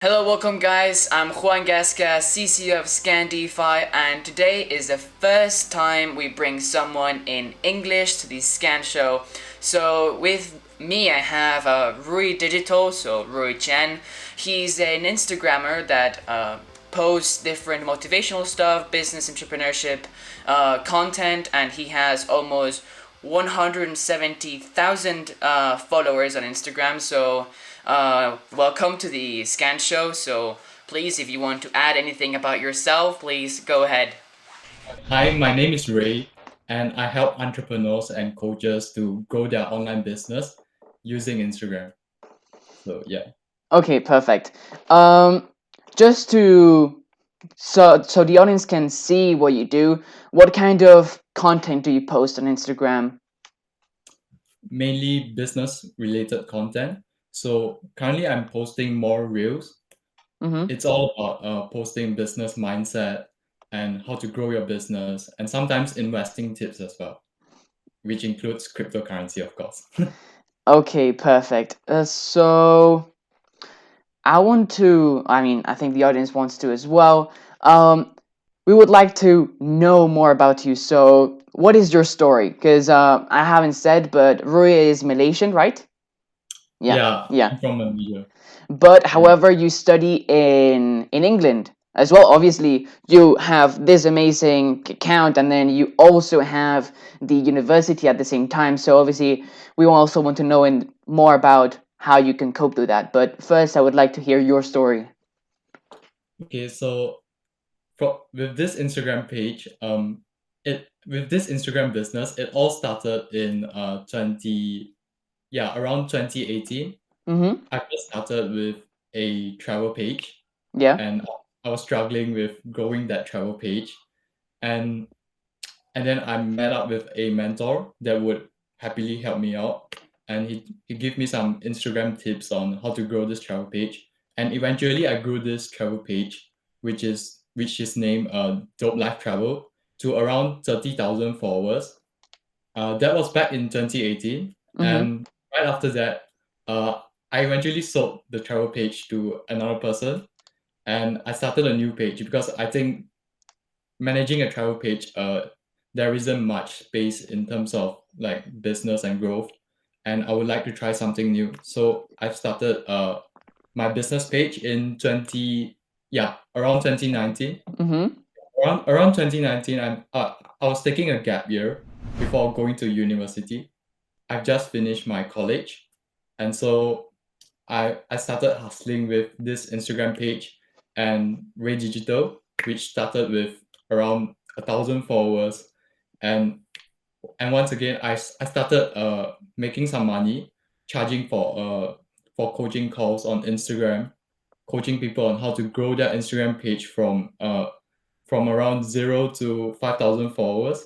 Hello, welcome guys. I'm Juan Gasca, CCO of Scan DeFi, and today is the first time we bring someone in English to the Scan show. So with me, I have Rui Digital, so Rui Chen. He's an Instagrammer that posts different motivational stuff, business entrepreneurship content, and he has almost 170,000 followers on Instagram. So welcome to the Scan Show. So please, if you want to add anything about yourself, please go ahead. Hi, my name is Ray, and I help entrepreneurs and coaches to grow their online business using Instagram. So, yeah. Okay, perfect. Um, just to so the audience can see what you do. What kind of content do you post on Instagram? Mainly business related content. So, currently I'm posting more reels. Mm-hmm. It's all about posting business mindset and how to grow your business, and sometimes investing tips as well, which includes cryptocurrency, of course. Okay, perfect. So I want to. I mean, I think the audience wants to as well. Um, we would like to know more about you. So, what is your story? Because I haven't said, but Rui is Malaysian, right? Yeah, Yeah, yeah. I'm from Malaysia. But And however, you study in England as well. Obviously, you have this amazing account, and then you also have the university at the same time. So obviously, we also want to know more about how you can cope with that. But first, I would like to hear your story. okay, so with this Instagram page, it with this Instagram business, it all started in 2018. Mm-hmm. I first started with a travel page, Yeah. and I was struggling with growing that travel page, and and then I met up with a mentor that would happily help me out, and he gave me some Instagram tips on how to grow this travel page, and eventually I grew this travel page, which is named Dope Life Travel, to around 30,000 followers. That was back in 2018, Mm-hmm. and right after that, uh, I eventually sold the travel page to another person, and I started a new page because I think managing a travel page, there isn't much space in terms of like business and growth, and I would like to try something new. So I've started my business page in 20 yeah around 2019. Mm-hmm. Around 2019, I was taking a gap year before going to university. I've just finished my college, and so I started hustling with this Instagram page and Rui Digital, which started with around 1,000 followers, and once again I started making some money, charging for coaching calls on Instagram, coaching people on how to grow their Instagram page from around 0 to 5,000 followers.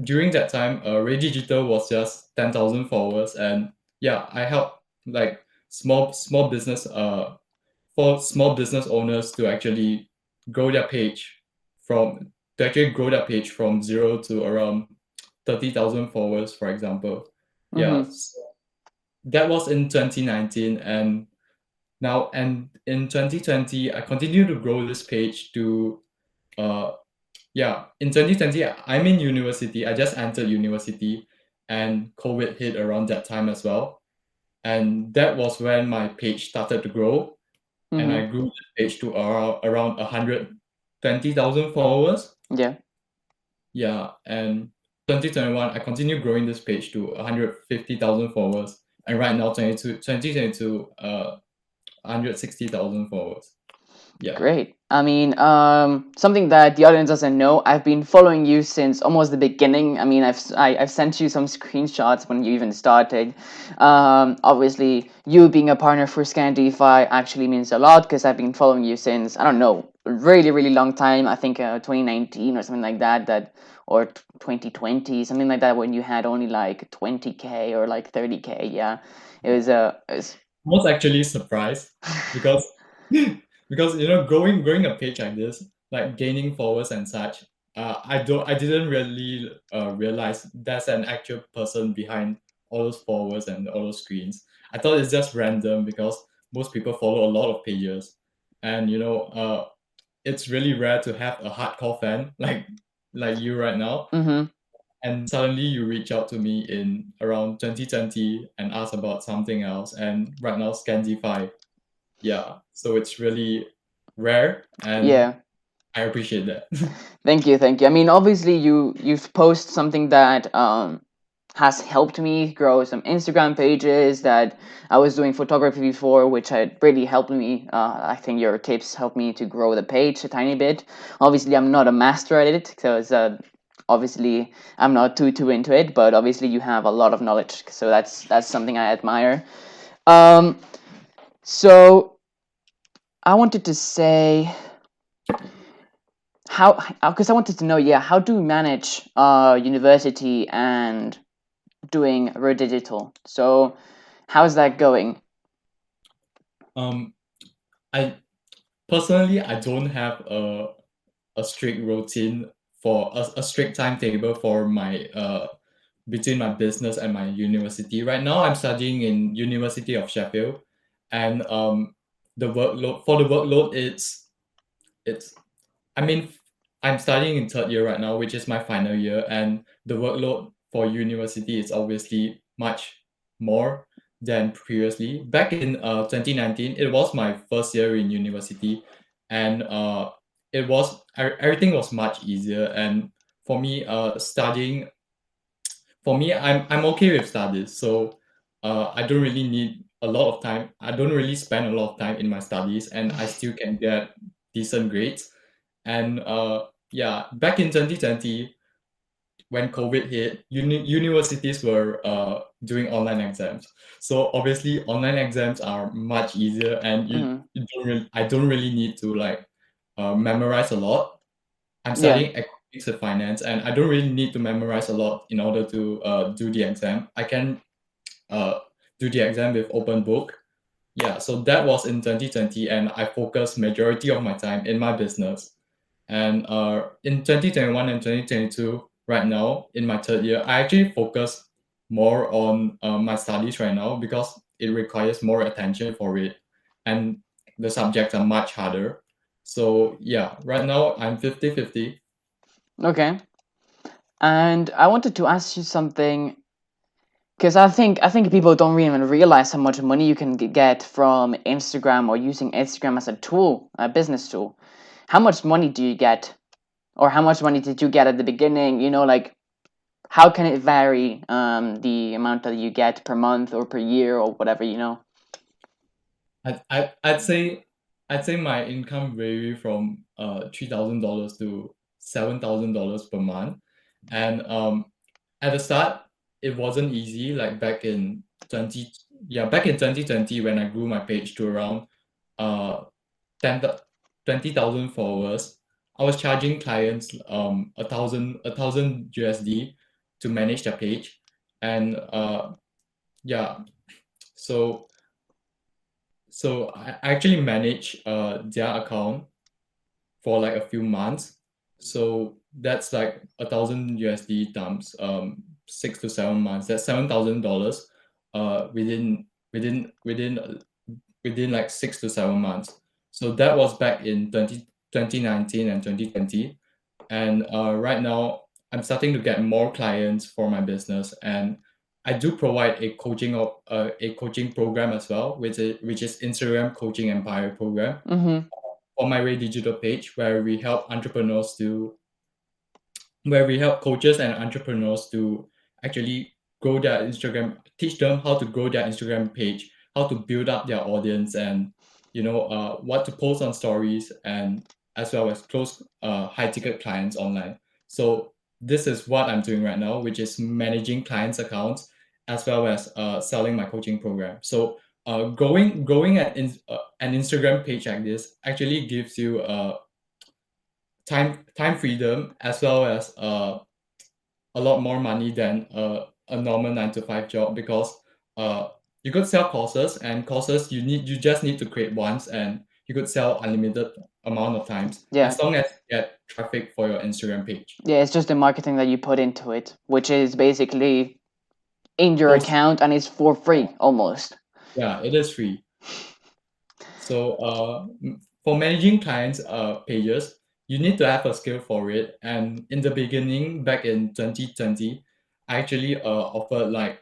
During that time, Ray Digital was just 10,000 followers, and yeah, I helped like small business for small business owners to actually grow their page from 0 to around 30,000 followers, for example. Yeah, Mm-hmm. so that was in 2019, and in 2020, I continue to grow this page to uh yeah, in 2020, I'm in university. I just entered university, and COVID hit around that time as well. And that was when my page started to grow, and I Mm-hmm. grew the page to around 120,000 followers. Yeah. Yeah, and 2021, I continued growing this page to 150,000 followers, and right now, 2022, 160,000 followers. Yeah. Great. I mean, something that the audience doesn't know, I've been following you since almost the beginning. I mean, I've sent you some screenshots when you even started. Obviously, you being a partner for Scan DeFi actually means a lot because I've been following you since, I don't know, a really, really long time. I think 2019 or something like that, or 2020, something like that, when you had only like 20K or like 30K. Yeah, it was I was actually surprised because because growing a page like this, like gaining followers and such, I didn't really realize there's an actual person behind all those followers and all those screens. I thought it's just random because most people follow a lot of pages, and it's really rare to have a hardcore fan like you right now. Mm-hmm. And suddenly you reach out to me in around 2020 and ask about something else, and right now Scandify. Yeah, so it's really rare, and Yeah. I appreciate that. Thank you, thank you. I mean, obviously, you've posted something that has helped me grow some Instagram pages that I was doing photography before, which had really helped me. I think your tips helped me to grow the page a tiny bit. Obviously, I'm not a master at it because obviously I'm not too into it, but obviously you have a lot of knowledge, so that's something I admire. Um, so I wanted to say how, because I wanted to know, yeah, how do we manage university and doing Rui Digital? So how's that going? um I personally, I don't have a strict routine for a strict timetable for my between my business and my university. Right now I'm studying in University of Sheffield, and the workload, it's I mean, I'm studying in third year right now, which is my final year, and the workload for university is obviously much more than previously. Back in 2019, it was my first year in university, and everything was much easier. And for me, studying for me, I'm okay with studies, so I don't really need a lot of time. I don't really spend a lot of time in my studies, and I still can get decent grades. And yeah, back in 2020, when COVID hit, universities were doing online exams. So obviously, online exams are much easier, and Hmm. I don't really need to like memorize a lot. I'm Yeah. studying economics and finance, and I don't really need to memorize a lot in order to do the exam. I can uh, do the exam with open book. Yeah, so that was in 2020, and I focused majority of my time in my business. And in 2021 and 2022, right now in my third year, I actually focus more on my studies right now because it requires more attention for it, and the subjects are much harder. So yeah, right now I'm 50-50. Okay. And I wanted to ask you something because I think people don't even realize how much money you can get from Instagram or using Instagram as a tool, a business tool. How much money do you get, or how much money did you get at the beginning? Like how can it vary the amount that you get per month or per year or whatever? I'd say my income vary from $3,000 to $7,000 per month, and at the start it wasn't easy. Like back in 2020 when I grew my page to around uh 10 20,000 followers, I was charging clients a thousand USD to manage their page, and yeah, so I actually manage their account for like a few months. So that's like a thousand USD times 6 to 7 months. That's $7,000 within like 6 to 7 months. So that was back in 2019 and 2020. And right now I'm starting to get more clients for my business, and I do provide a coaching program as well, which is Instagram Coaching Empire program Mm-hmm. on my Rui Digital page, where we help coaches and entrepreneurs to actually grow their Instagram, teach them how to grow their Instagram page, how to build up their audience, and what to post on stories, and as well as close high ticket clients online. So this is what I'm doing right now, which is managing clients' accounts as well as selling my coaching program. So growing an Instagram page like this actually gives you time freedom as well as a lot more money than a normal 9 to 5 job, because uh, you could sell courses, and courses you just need to create once, and you could sell unlimited amount of times Yeah. as long as you get traffic for your Instagram page. Yeah, it's just the marketing that you put into it, which is basically in your Post account and it's for free almost. Yeah, it is free. So for managing clients' pages, you need to have a skill for it. And in the beginning, back in 2020, I actually offered like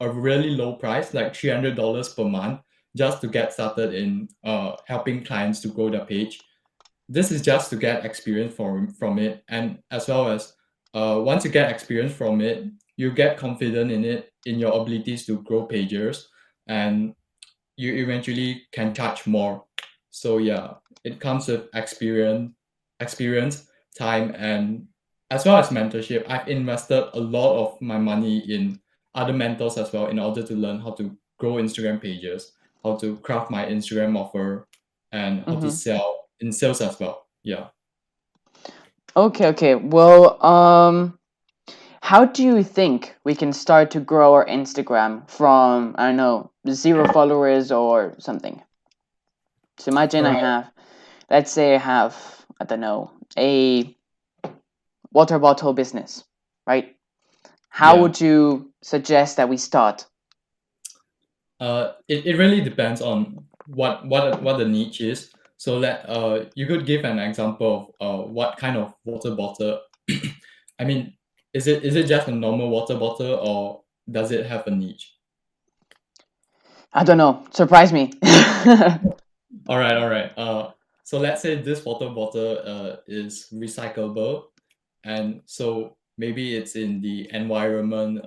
a really low price, like $300 per month, just to get started in helping clients to grow their page. This is just to get experience from it, and as well as once you get experience from it, you get confident in it, in your abilities to grow pages, and you eventually can charge more. So yeah, it comes with experience, time, and as well as mentorship. I've invested a lot of my money in other mentors as well in order to learn how to grow Instagram pages, how to craft my Instagram offer, and how to Mm-hmm. sell in sales as well. Yeah. Okay. Well, how do you think we can start to grow our Instagram from, I don't know, 0 followers or something? So imagine All right. let's say I have, I don't know, a water bottle business, right? How Yeah. would you suggest that we start? It really depends on what the niche is. So you could give an example of what kind of water bottle. I mean, is it just a normal water bottle, or does it have a niche? I don't know. Surprise me. All right. So let's say this water bottle is recyclable, and so maybe it's in the environment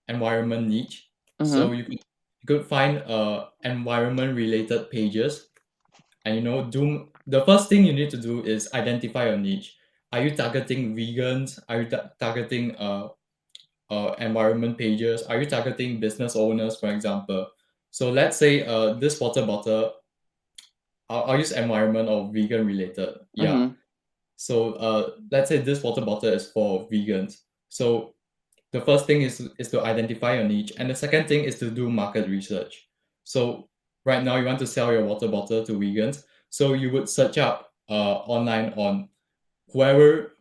niche. So Mm-hmm. you could find environment related pages, and do the first thing you need to do is identify your niche. Are you targeting vegans? Are you targeting environment pages? Are you targeting business owners, for example? So let's say this water bottle, I'll use environment or vegan related. Yeah. Mm-hmm. So let's say this water bottle is for vegans. So the first thing is to identify your niche, and the second thing is to do market research. So right now you want to sell your water bottle to vegans, so you would search up online on whoever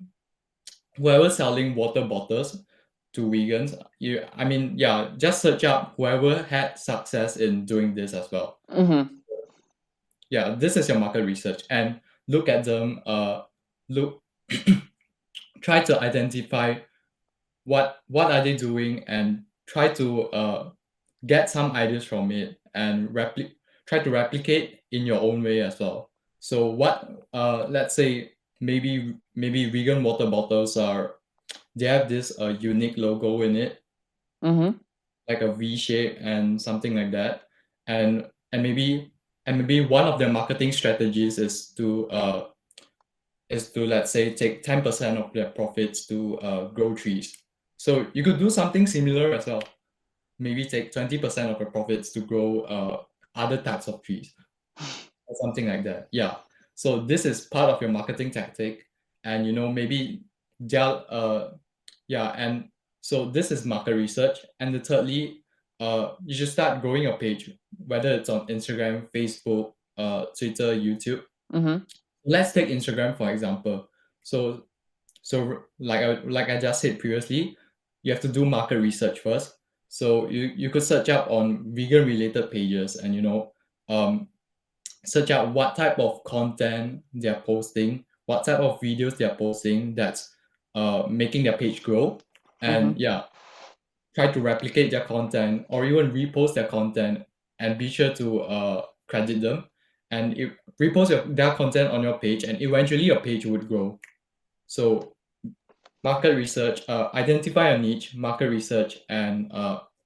selling water bottles to vegans. Yeah, just search up whoever had success in doing this as well. Mm-hmm. Yeah, this is your market research, and look at them. Look Try to identify what are they doing, and try to get some ideas from it, and try to replicate in your own way as well. So let's say maybe vegan water bottles they have this unique logo in it, Mm-hmm. like a V shape and something like that, and maybe one of their marketing strategies is to let's say take 10% of their profits to grow trees. So you could do something similar as well. Maybe take 20% of your profits to grow other types of trees, or something like that. Yeah. So this is part of your marketing tactic, and maybe gel. Yeah, and so this is market research, and the thirdly, you should start growing your page, whether it's on Instagram, Facebook, Twitter, YouTube. Mm-hmm. Let's take Instagram for example. So like I just said previously, you have to do market research first. So you could search up on vegan related pages, and um, search out what type of content they're posting, what type of videos they're posting that's making their page grow, and Mm-hmm. yeah, try to replicate their content or even repost their content, and be sure to credit them, and repost their content on your page, and eventually your page would grow. So market research, identify a niche, market research, and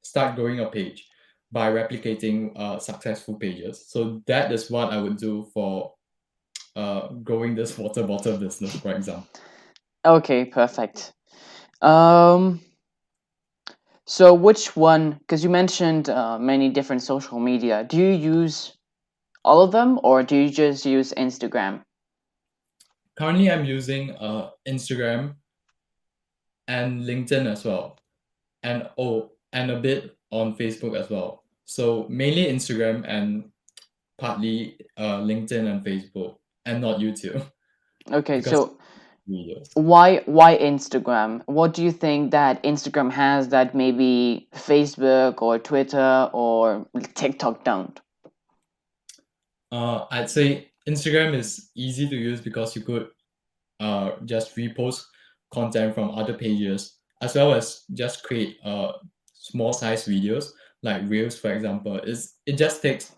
start growing a page by replicating successful pages. So that is what I would do for growing this water bottle business, for example. Okay, perfect. Um, so which one, because you mentioned many different social media, do you use all of them or do you just use Instagram? Currently, I'm using Instagram and LinkedIn as well, and a bit on Facebook as well. So mainly Instagram and partly LinkedIn and Facebook, and not YouTube Okay, because so videos. why Instagram? What do you think that Instagram has that maybe Facebook or Twitter or TikTok don't? I'd say Instagram is easy to use because you could just repost content from other pages as well as just create small size videos like reels, for example. It just takes,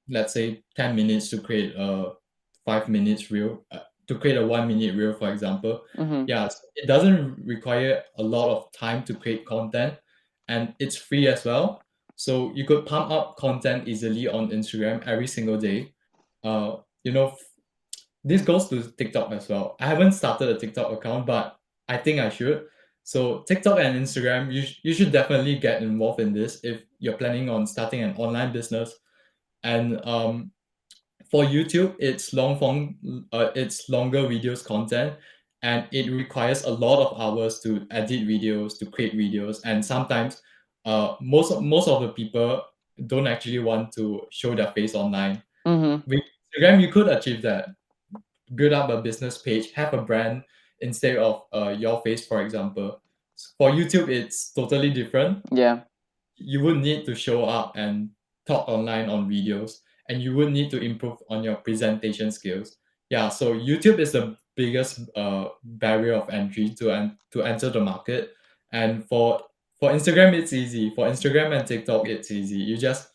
let's say, 10 minutes to create a 5 minutes reel, to create a 1 minute reel, for example. Mm-hmm. Yeah, it doesn't require a lot of time to create content, and it's free as well. So you could pump up content easily on Instagram every single day. uh you know, this goes to TikTok as well. I haven't started a TikTok account, but I think I should. So TikTok and Instagram, you should definitely get involved in this if you're planning on starting an online business. And for YouTube, it's long form, it's longer videos content, and it requires a lot of hours to edit videos, to create videos, and sometimes, most of the people don't actually want to show their face online. Mm-hmm. With Instagram, you could achieve that. Build up a business page, have a brand instead of your face, for example. For YouTube, it's totally different. Yeah. You would need to show up and talk online on videos, and you would need to improve on your presentation skills. Yeah, so YouTube is the biggest barrier of entry to enter the market. And for Instagram, it's easy. For Instagram and TikTok, it's easy. You just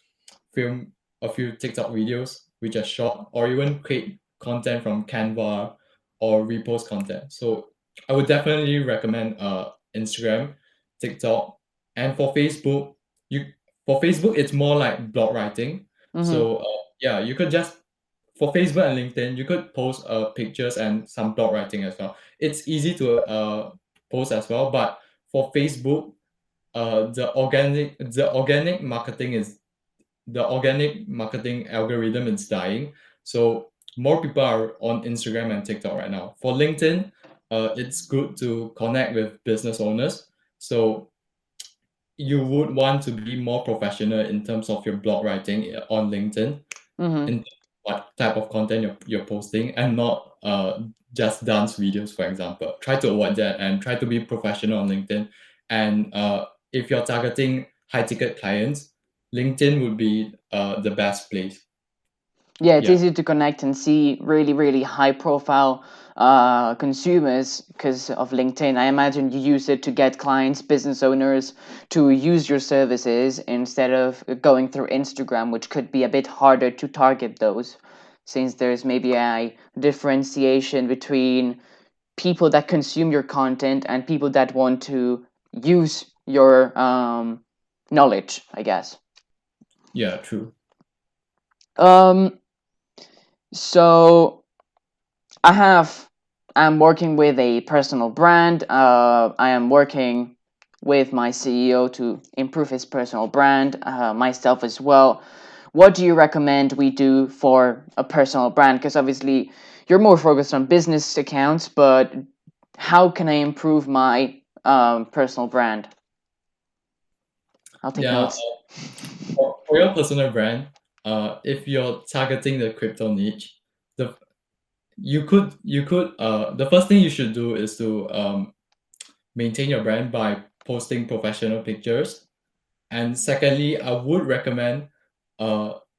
film a few TikTok videos which are short, or even create content from Canva or repost content. So I would definitely recommend Instagram, TikTok, and you for Facebook it's more like blog writing. Mm-hmm. So yeah, you could just, for Facebook and LinkedIn, you could post pictures and some blog writing as well. It's easy to post as well, but for Facebook, the organic marketing algorithm is dying. So more people are on Instagram and TikTok right now. For LinkedIn, it's good to connect with business owners. So you would want to be more professional in terms of your blog writing on LinkedIn, Mm-hmm. in what type of content you're posting, and not just dance videos, for example. Try to avoid that and try to be professional on LinkedIn. And if you're targeting high ticket clients, LinkedIn would be the best place. Yeah, it's Yeah. easy to connect and see really, really high profile consumers because of LinkedIn. I imagine you use it to get clients, business owners to use your services instead of going through Instagram, which could be a bit harder to target those since there's maybe a differentiation between people that consume your content and people that want to use your knowledge, I guess. Yeah, true. Um, so I'm working with a personal brand. I am working with my CEO to improve his personal brand, myself as well. What do you recommend we do for a personal brand? Because obviously you're more focused on business accounts, but how can I improve my personal brand? I'll take Yeah, notes. for your personal brand, if you're targeting the crypto niche, the the first thing you should do is to maintain your brand by posting professional pictures. And secondly, I would recommend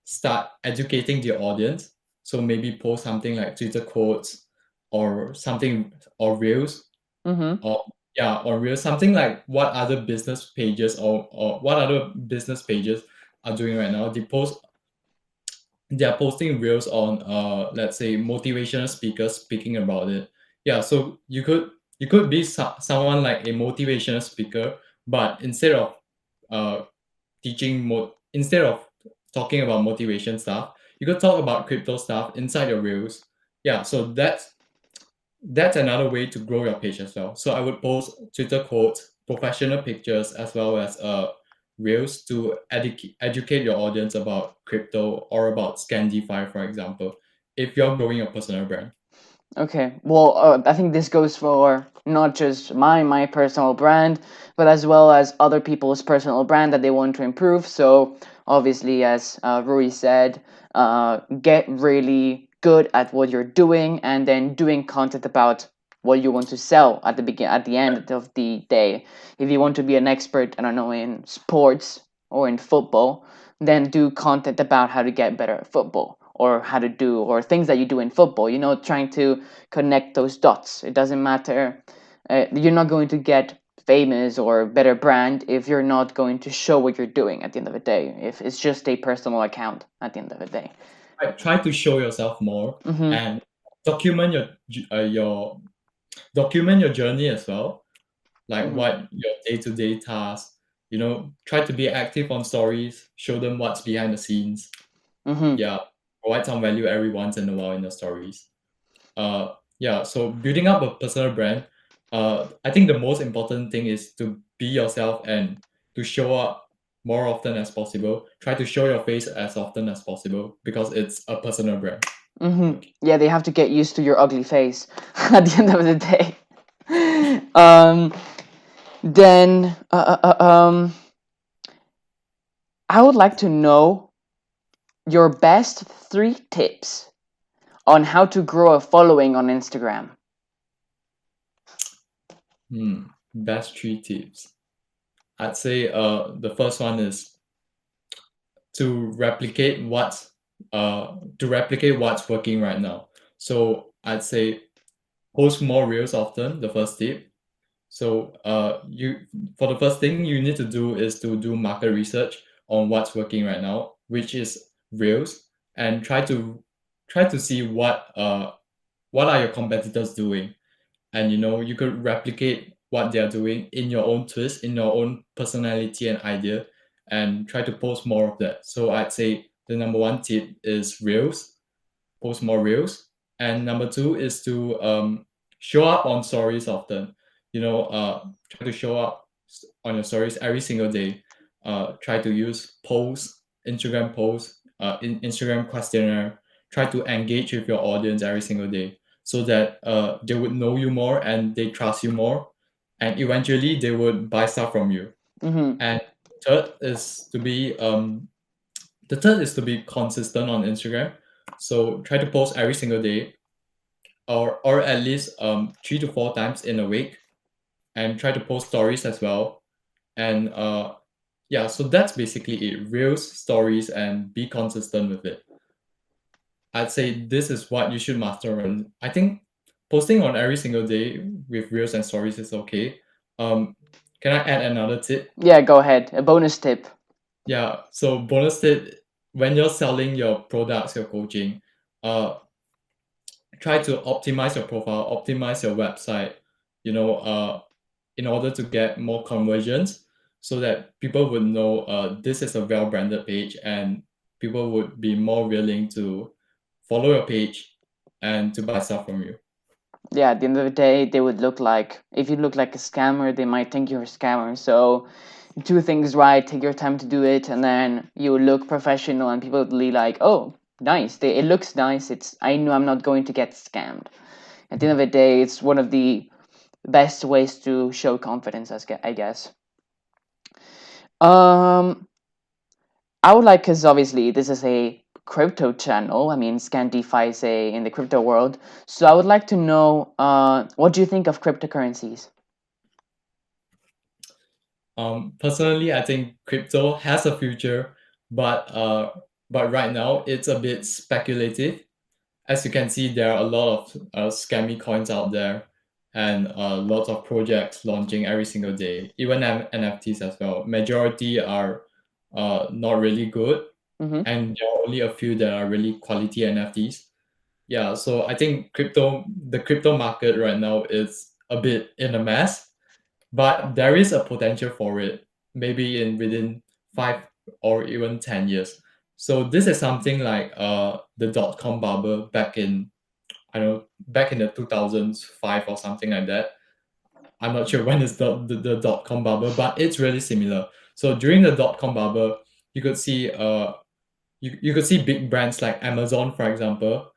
start educating the audience. So maybe post something like Twitter quotes or something, or reels, Mm-hmm. or yeah, or reels, something like what other business pages, or what other business pages are doing right now. They are posting reels on let's say motivational speakers speaking about it. Yeah, so you could be someone like a motivational speaker, but uh instead of talking about motivation stuff, you could talk about crypto stuff inside your reels. Yeah, so that's another way to grow your page as well. So I would post Twitter quotes, professional pictures, as well as reels to educate your audience about crypto or about Scan DeFi, for example, if you're growing your personal brand. Okay. Well, I think this goes for not just my personal brand, but as well as other people's personal brand that they want to improve. So obviously, as Rui said, get really good at what you're doing, and then doing content about what you want to sell at the end of the day. If you want to be an expert, I don't know, in sports or in football, then do content about how to get better at football. or how to do, or things that you do in football, you know, trying to connect those dots. It doesn't matter. You're not going to get famous or better brand if you're not going to show what you're doing at the end of the day, if it's just a personal account at the end of the day. Try to show yourself more Mm-hmm. and document your document your journey as well, like Mm-hmm. what your day-to-day tasks, you know, try to be active on stories, show them what's behind the scenes. Mm-hmm. Yeah, provide some value every once in a while in the stories. Yeah, so building up a personal brand, I think the most important thing is to be yourself and to show up more often as possible. Try to show your face as often as possible because it's a personal brand. Mm-hmm. Okay. Yeah, they have to get used to your ugly face at the end of the day. Then I would like to know your best 3 tips on how to grow a following on Instagram. Best 3 tips. I'd say the first one is to replicate what's working right now. So I'd say post more reels often, the first tip. So you for the first thing you need to do is to do market research on what's working right now, which is reels, and try to see what are your competitors doing, and you know you could replicate what they are doing in your own twist, in your own personality and idea, and try to post more of that. So I'd say the number one tip is reels, post more reels, and number two is to show up on stories often. You know, try to show up on your stories every single day. Try to use Instagram posts, Instagram questionnaire. Try to engage with your audience every single day so that they would know you more and they trust you more, and eventually they would buy stuff from you. Mm-hmm. And third is to be the third is to be consistent on Instagram. So try to post every single day, or at least 3 to 4 times in a week, and try to post stories as well. And yeah, so that's basically it. Reels, stories, and be consistent with it. I'd say this is what you should master. And I think posting on every single day with reels and stories is okay. Can I add another tip? Yeah, go ahead. A bonus tip. Yeah, so bonus tip, when you're selling your products, your coaching, uh, try to optimize your profile, optimize your website, you know, in order to get more conversions so that people would know this is a well-branded page, and people would be more willing to follow your page and to buy stuff from you. Yeah, at the end of the day, they would look like, if you look like a scammer, they might think you're a scammer. So do things right, take your time to do it, and then you look professional, and people will be like, oh, nice. It looks nice. I know I'm not going to get scammed. At the end of the day, it's one of the best ways to show confidence, I guess. I would like, because obviously this is a crypto channel. I mean, Scan DeFi is in the crypto world. So I would like to know, what do you think of cryptocurrencies? Personally, I think crypto has a future, but right now it's a bit speculative. As you can see, there are a lot of scammy coins out there, and lots of projects launching every single day. Even NFTs as well. Majority are not really good, Mm-hmm. and there are only a few that are really quality NFTs. Yeah, so I think the crypto market right now is a bit in a mess, but there is a potential for it, maybe in within 5 or even 10 years. So this is something like the dot-com bubble back in, I don't know, back in the 2005 or something like that. I'm not sure when is the dot-com bubble, but it's really similar. So during the dot-com bubble, you could see you could see big brands like Amazon, for example.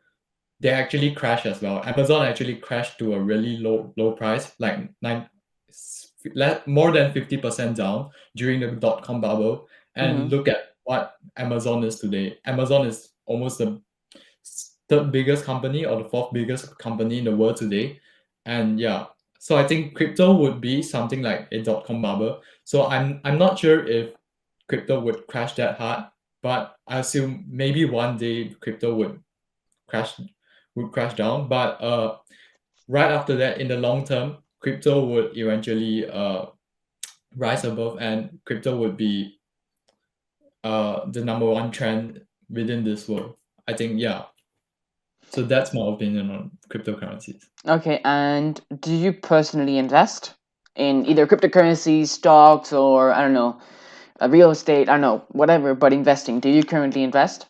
They actually crashed as well. Amazon actually crashed to a really low price, like more than 50% down during the dot-com bubble. And Mm-hmm. look at what Amazon is today. Amazon is almost the third biggest company or the fourth biggest company in the world today. And yeah, so I think crypto would be something like a dot-com bubble. So I'm not sure if crypto would crash that hard, but I assume maybe one day crypto crash would crash down. But right after that, in the long term, crypto would eventually rise above, and crypto would be the number one trend within this world. I think, yeah. So that's my opinion on cryptocurrencies. Okay, and do you personally invest in either cryptocurrencies, stocks, or I don't know, real estate? I don't know, whatever. But investing, do you currently invest?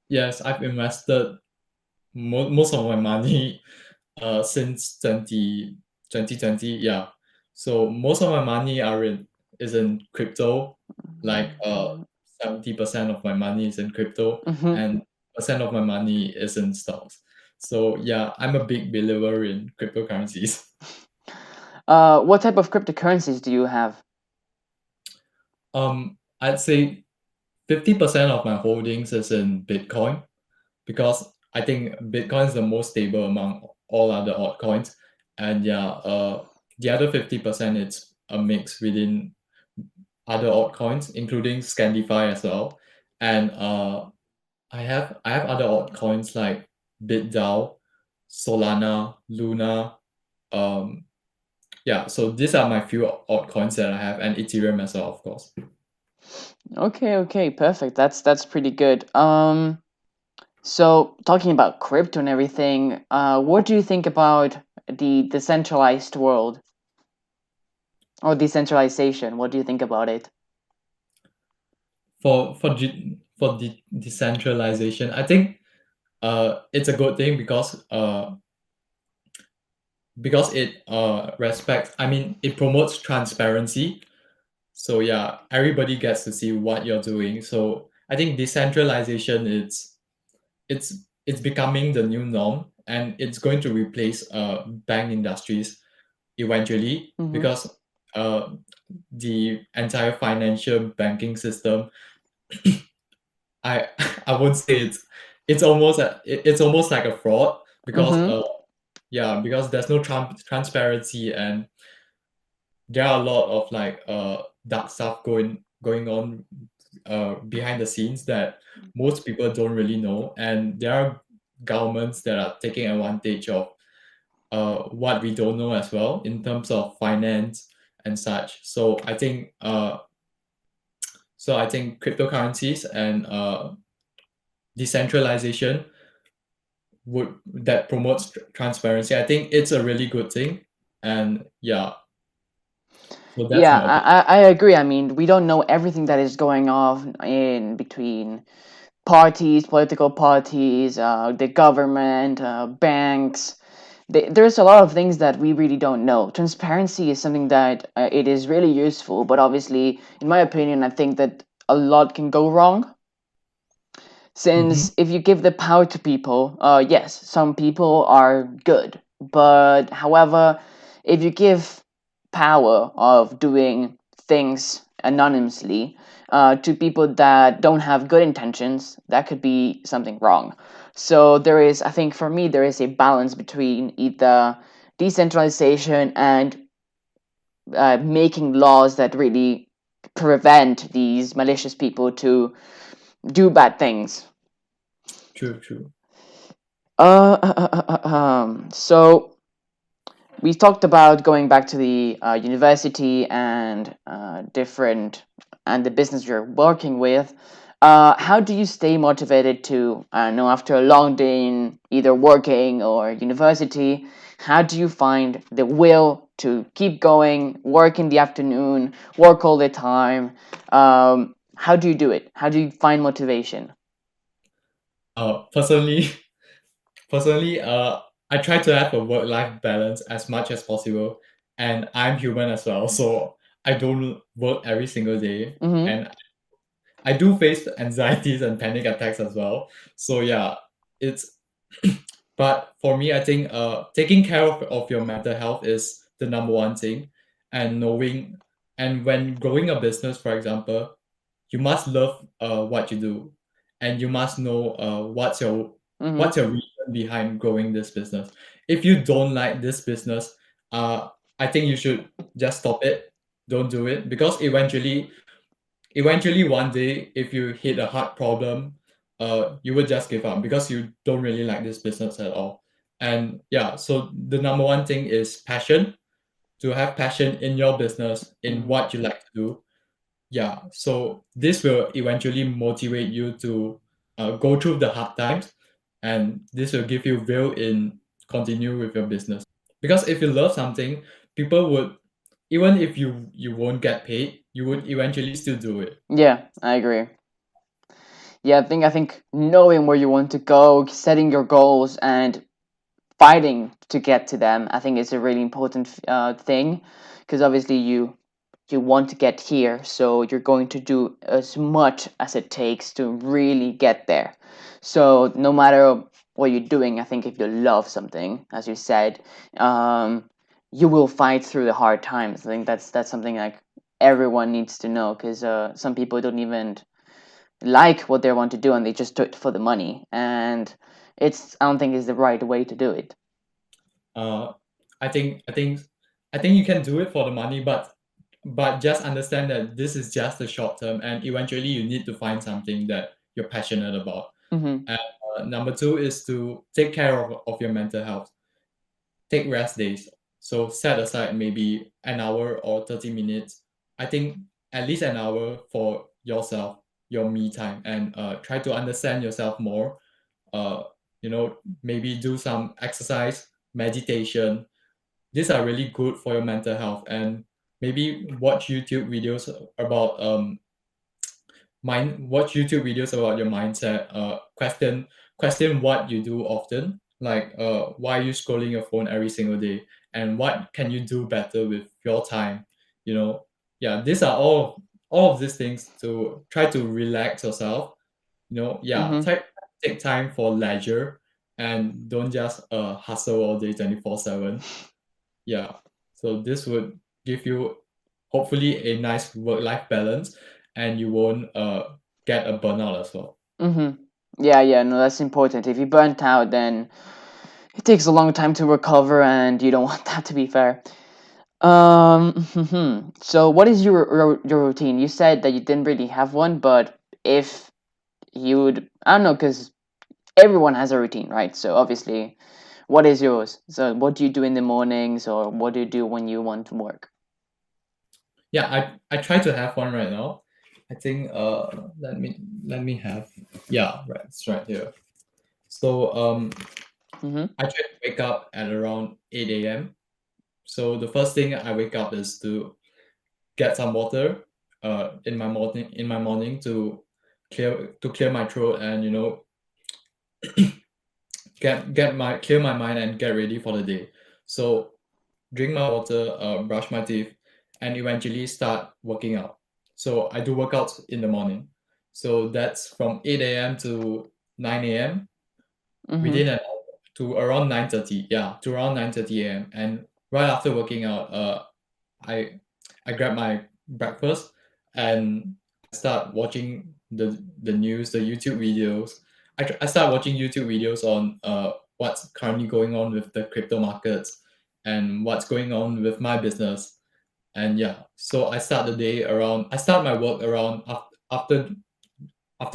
Yes, I've invested most of my money since 2020. Yeah, so most of my money is in crypto. Like 70% of my money is in crypto, Mm-hmm. and percent of my money is in stocks. So yeah, I'm a big believer in cryptocurrencies. What type of cryptocurrencies do you have? I'd say 50% of my holdings is in Bitcoin, because I think Bitcoin is the most stable among all other altcoins. And yeah, the other 50% it's a mix within other altcoins, including Scandify as well. And I have other altcoins like BitDAO, Solana, Luna. Um, yeah, so these are my few altcoins that I have, and Ethereum as well, of course. Okay, perfect. That's pretty good. So talking about crypto and everything, what do you think about the decentralized world or decentralization? What do you think about it? For decentralization, I think it's a good thing, because it respects. I mean, it promotes transparency. So yeah, everybody gets to see what you're doing. So I think decentralization it's becoming the new norm, and it's going to replace bank industries eventually, Mm-hmm. because uh, the entire financial banking system, I I would say it's almost like a fraud, because Mm-hmm. because there's no transparency, and there are a lot of like dark stuff going on behind the scenes that most people don't really know, and there are governments that are taking advantage of what we don't know as well in terms of finance and such. So I think cryptocurrencies and decentralization would that promotes transparency. I think it's a really good thing, and yeah, so that's Yeah, my opinion. I agree. I mean, we don't know everything that is going on in between parties, political parties, the government, banks. There's a lot of things that we really don't know. Transparency is something that it is really useful, but obviously, in my opinion, I think that a lot can go wrong. Mm-hmm. Since if you give the power to people, yes, some people are good, but however, if you give power of doing things anonymously to people that don't have good intentions, that could be something wrong. So there is, I think, for me, there is a balance between either decentralization and making laws that really prevent these malicious people to do bad things. True. So we talked about going back to the university and different and the business you're working with. How do you stay motivated to, I don't know, after a long day in either working or university? How do you find the will to keep going, work in the afternoon, work all the time? How do you do it? How do you find motivation? Personally, personally, I try to have a work-life balance as much as possible, and I'm human as well, so I don't work every single day, Mm-hmm. and I do face anxieties and panic attacks as well. So yeah, it's but for me, I think taking care of your mental health is the number one thing, and knowing and when growing a business, for example, you must love what you do, and you must know Mm-hmm. what's your reason behind growing this business. If you don't like this business, I think you should just stop it. Don't do it, because eventually one day, if you hit a hard problem, you would just give up because you don't really like this business at all. And yeah, so the number one thing is passion, to have passion in your business, in what you like to do. Yeah, so this will eventually motivate you to go through the hard times, and this will give you will in continue with your business. Because if you love something, people would, even if you won't get paid, you would eventually still do it. Yeah, I agree. Yeah, I think knowing where you want to go, setting your goals, and fighting to get to them, I think is a really important thing, because obviously you want to get here, so you're going to do as much as it takes to really get there. So no matter what you're doing, I think if you love something, as you said, you will fight through the hard times. I think that's something like everyone needs to know, because some people don't even like what they want to do and they just do it for the money, and I don't think is the right way to do it. Uh, I think I think I think you can do it for the money, but just understand that this is just the short term, and eventually you need to find something that you're passionate about. Mm-hmm. And number two is to take care of your mental health. Take rest days. So set aside maybe an hour or 30 minutes. I think at least an hour for yourself, your me time, and try to understand yourself more. Uh, maybe do some exercise, meditation. These are really good for your mental health, and maybe watch YouTube videos about watch YouTube videos about your mindset. Question what you do often, like why are you scrolling your phone every single day, and what can you do better with your time. You know, yeah, these are all of these things to try to relax yourself. Yeah, Mm-hmm. take time for leisure, and don't just hustle all day 24/7. Yeah, so this would give you hopefully a nice work-life balance, and you won't get a burnout as well. Mm-hmm. Yeah, no, that's important. If you burnt out, then it takes a long time to recover, and you don't want that, to be fair. So what is your routine? You said that you didn't really have one, but if you would, I don't know, because everyone has a routine, right? So obviously, what is yours? So what do you do in the mornings, or what do you do when you want to work? Yeah, I try to have one right now. I think let me have, yeah, right, it's right here. So Mm-hmm. I try to wake up at around 8 a.m. So the first thing I wake up is to get some water in my morning to clear my throat, and clear my mind and get ready for the day. So drink my water, brush my teeth, and eventually start working out. So I do workouts in the morning. So that's from 8 a.m. to 9 a.m. Mm-hmm. within an hour to around 9:30. Yeah, to around 9:30 a.m. And right after working out, I I grab my breakfast and start watching the news, the YouTube videos. I start watching YouTube videos on what's currently going on with the crypto markets and what's going on with my business. And yeah, so I start my work around after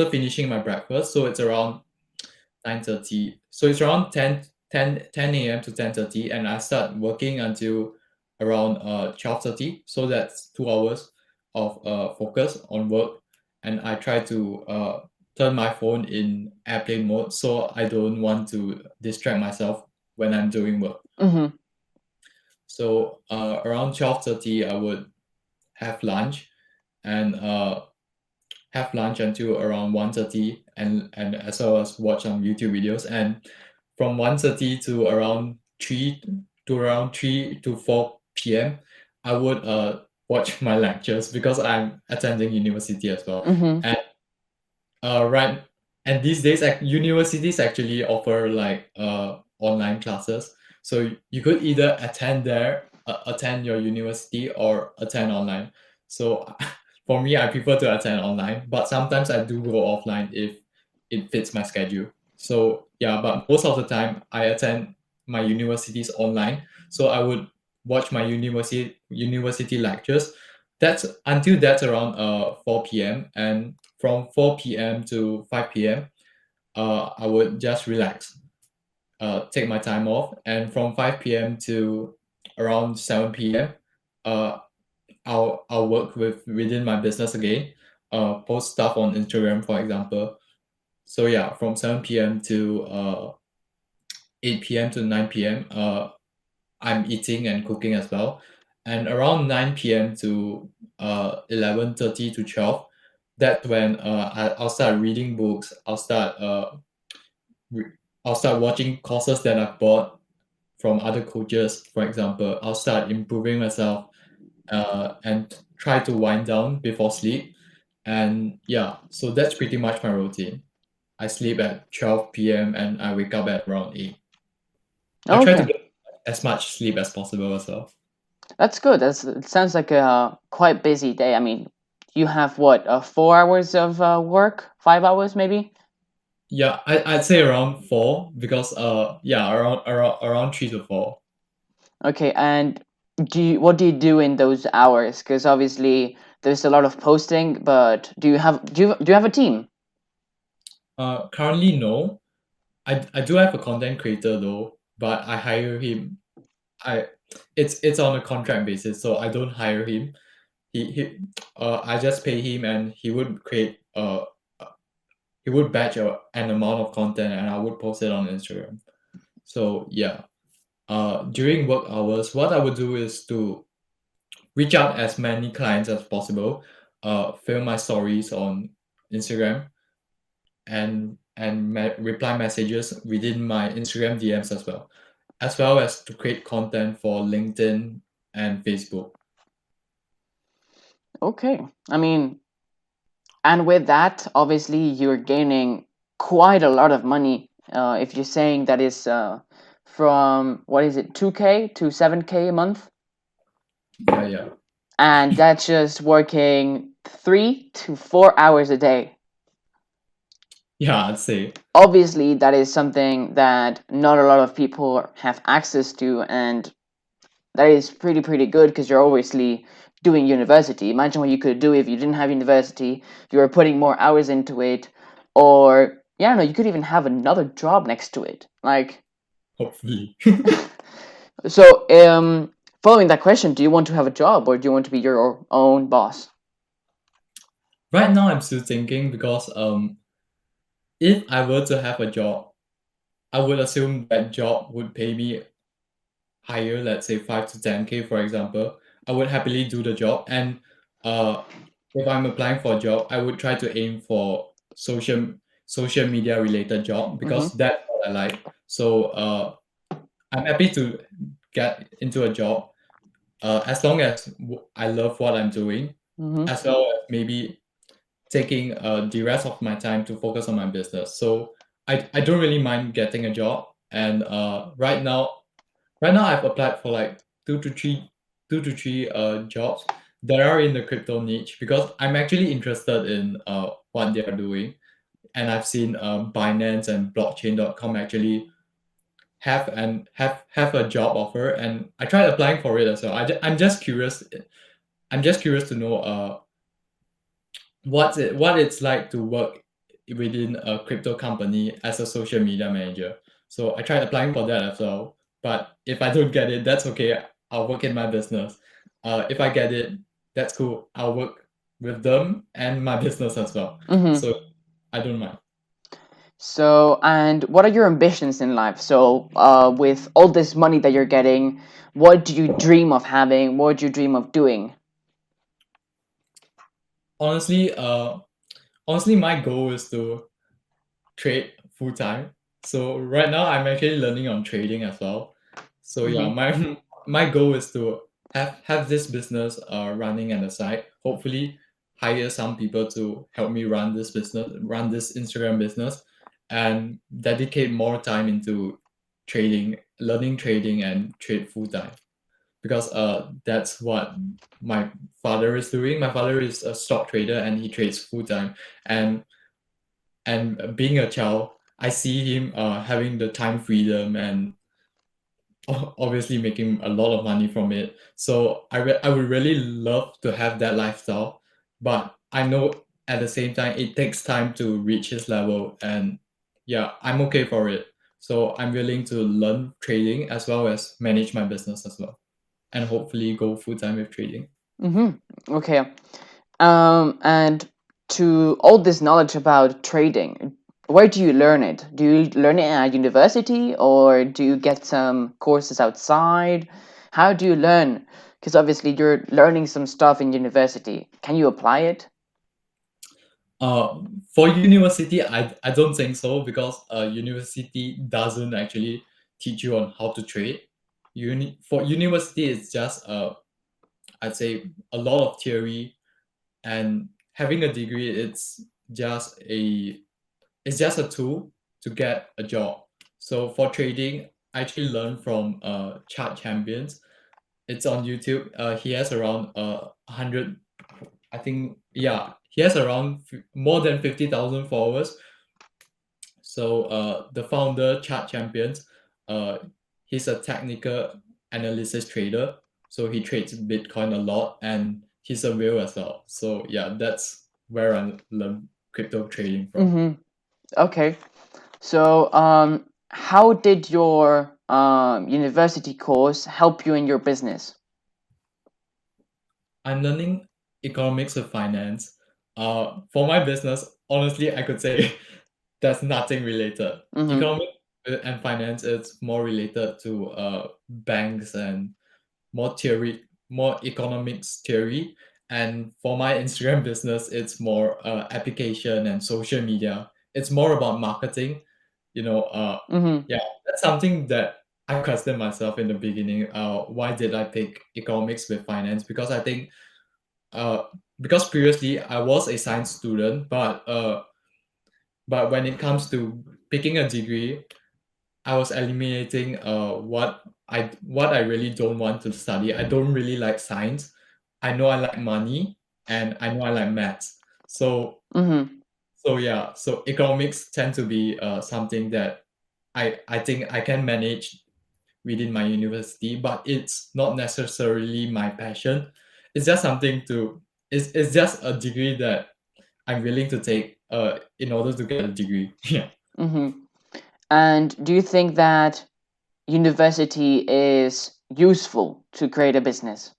finishing my breakfast. So it's around 9:30. So it's around 10 a.m. to 10:30, and I start working until around 12:30. So that's 2 hours of focus on work, and I try to turn my phone in airplane mode so I don't want to distract myself when I'm doing work. Mm-hmm. So around 12:30, I would have lunch, and have lunch until around 1:30, and as well as watch some YouTube videos. And from 1:30 to around 3 to 4 p.m. I would watch my lectures because I'm attending university as well. Mm-hmm. And right, and these days universities actually offer like online classes. So you could either attend your university, or attend online. So for me, I prefer to attend online, but sometimes I do go offline if it fits my schedule. So yeah, but most of the time I attend my universities online. So I would watch my university lectures, that's around 4 p.m. and from 4 p.m. to 5 p.m. I would just relax, take my time off, and from 5 p.m. to around 7 p.m. uh, I'll work within my business again, post stuff on Instagram, for example. So yeah, from 7 p.m. to 8 p.m. to 9 p.m. I'm eating and cooking as well. And around 9 p.m. to 11:30 to 12, that's when I'll start reading books. Re- I'll start watching courses that I've bought from other coaches, for example. I'll start improving myself, and try to wind down before sleep. And yeah, so that's pretty much my routine. I sleep at 12 p.m. and I wake up at around 8. I try to Okay, get as much sleep as possible as well. that's good. It sounds like a quite busy day. I mean, you have what, 4 hours of work, 5 hours maybe? Yeah, I'd say around 4 because yeah, around 3 to 4. Okay, and what do you do in those hours? Because obviously there's a lot of posting, but do you have a team? Currently no. I do have a content creator though, but I hire him. I it's on a contract basis, so I don't hire him. He I just pay him and he would batch an amount of content and I would post it on Instagram. So yeah. During work hours, what I would do is to reach out as many clients as possible, film my stories on Instagram, and reply messages within my Instagram DMs as well as to create content for LinkedIn and Facebook. Okay, I mean, and with that, obviously you're gaining quite a lot of money. If you're saying that is from what is it, 2K to 7K a month, Yeah, yeah, and that's just working 3 to 4 hours a day. yeah. I'd say. Obviously, that is something that not a lot of people have access to, and that is pretty good because you're obviously doing university. Imagine what you could do if you didn't have university. You were putting more hours into it, or yeah, no, you could even have another job next to it. Like, Hopefully. so following that question, do you want to have a job or do you want to be your own boss? Right now, I'm still thinking because if I were to have a job, I would assume that job would pay me higher, let's say 5 to 10K, for example. I would happily do the job. And uh, if I'm applying for a job, I would try to aim for social media related job because Mm-hmm. that's what I like. So I'm happy to get into a job as long as I love what I'm doing, Mm-hmm. as well as maybe taking the rest of my time to focus on my business. So I don't really mind getting a job. And right now I've applied for like two to three jobs that are in the crypto niche because I'm actually interested in what they are doing. And I've seen Binance and blockchain.com actually have a job offer, and I tried applying for it as well. I'm just curious. I'm just curious to know what it's like to work within a crypto company as a social media manager. So I tried applying for that as well. But if I don't get it, that's okay. I'll work in my business. If I get it, that's cool. I'll work with them and my business as well. Mm-hmm. So I don't mind. So, and what are your ambitions in life? So, with all this money that you're getting, what do you dream of having? What do you dream of doing? Honestly, honestly, my goal is to trade full time. So right now I'm actually learning on trading as well. So yeah, Mm-hmm. my goal is to have this business running on the side. Hopefully hire some people to help me run this Instagram business and dedicate more time into trading, learning trading and trade full time. Because that's what my father is doing. My father is a stock trader and he trades full time. And being a child, I see him having the time freedom obviously making a lot of money from it. So I would really love to have that lifestyle, but I know at the same time it takes time to reach his level, and yeah, I'm okay for it. So I'm willing to learn trading as well as manage my business as well, and hopefully go full time with trading. Okay. And to all this knowledge about trading, where do you learn it? Do you learn it at university or do you get some courses outside? How do you learn? Because obviously you're learning some stuff in university. Can you apply it? For university, I don't think so, because university doesn't actually teach you on how to trade. For university, it's just I'd say a lot of theory, and having a degree, just a it's just a tool to get a job. So for trading, I actually learned from Chart Champions. It's on YouTube. He has around 100, I think. Yeah, he has around more than 50,000 followers. So the founder, Chart Champions, uh, he's a technical analysis trader. So he trades Bitcoin a lot, and he's a whale as well. So yeah, that's where I learned crypto trading from. Okay. So, how did your university course help you in your business? I'm learning economics of finance. For my business, honestly, I could say that's nothing related. Mm-hmm. Economics and finance is more related to banks and more economics theory. And for my Instagram business, it's more application and social media. It's more about marketing. Mm-hmm. Yeah, that's something that I questioned myself in the beginning. Why did I pick economics with finance? Because I think uh, because previously I was a science student, but when it comes to picking a degree, I was eliminating what I really don't want to study. I don't really like science. I know I like money, and I know I like maths. So Mm-hmm. so economics tend to be something that I think I can manage within my university, but it's not necessarily my passion. It's just something to it's just a degree that I'm willing to take in order to get a degree. Yeah. Mm-hmm. And do you think that university is useful to create a business?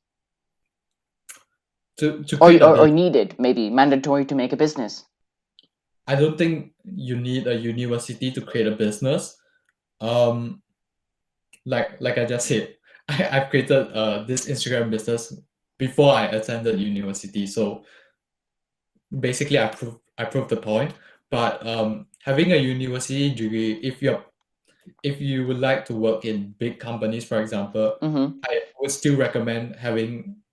To or, create a or, or business, needed, maybe mandatory to make a business? I don't think you need a university to create a business. Um like I just said, I've created this Instagram business before I attended university. So basically I proved the point. But having a university degree, if you would like to work in big companies, for example, Mm-hmm. I would still recommend